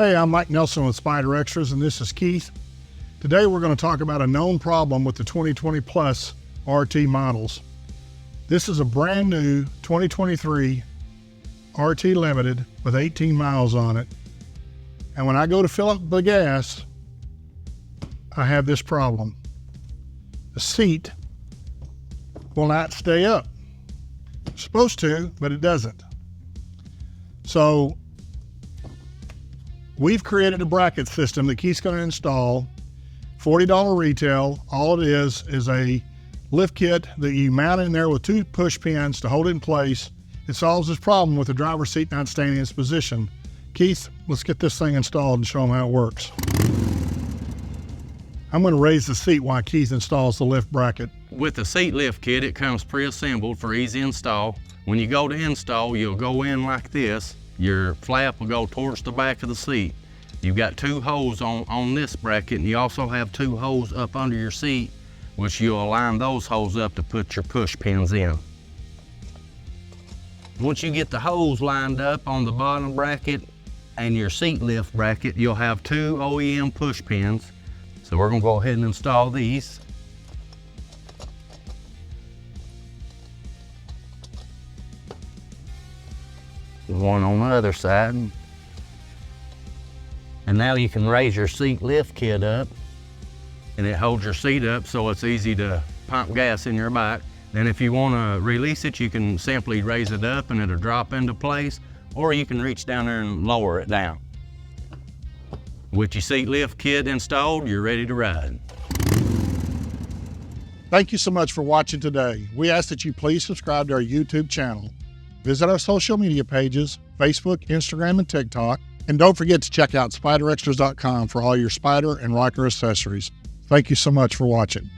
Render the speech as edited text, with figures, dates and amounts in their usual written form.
Hey, I'm Mike Nelson with Spyder Extras, and this is Keith. Today we're going to talk about a known problem with the 2020 Plus RT models. This is a brand new 2023 RT Limited with 18 miles on it. And when I go to fill up the gas, I have this problem. The seat will not stay up. It's supposed to, but it doesn't. So we've created a bracket system that Keith's going to install. $40 retail. All it is a lift kit that you mount in there with 2 push pins to hold it in place. It solves this problem with the driver's seat not staying in its position. Keith, let's get this thing installed and show them how it works. I'm going to raise the seat while Keith installs the lift bracket. With the seat lift kit, it comes pre-assembled for easy install. When you go to install, you'll go in like this. Your flap will go towards the back of the seat. You've got 2 holes on this bracket, and you also have 2 holes up under your seat, which you'll align those holes up to put your push pins in. Once you get the holes lined up on the bottom bracket and your seat lift bracket, you'll have 2 OEM push pins. So we're gonna go ahead and install these. One on the other side. And now you can raise your seat lift kit up, and it holds your seat up so it's easy to pump gas in your bike. Then if you want to release it, you can simply raise it up and it'll drop into place, or you can reach down there and lower it down. With your seat lift kit installed, you're ready to ride. Thank you so much for watching today. We ask that you please subscribe to our YouTube channel. Visit our social media pages, Facebook, Instagram, and TikTok. And don't forget to check out SpyderExtras.com for all your Spyder and Ryker accessories. Thank you so much for watching.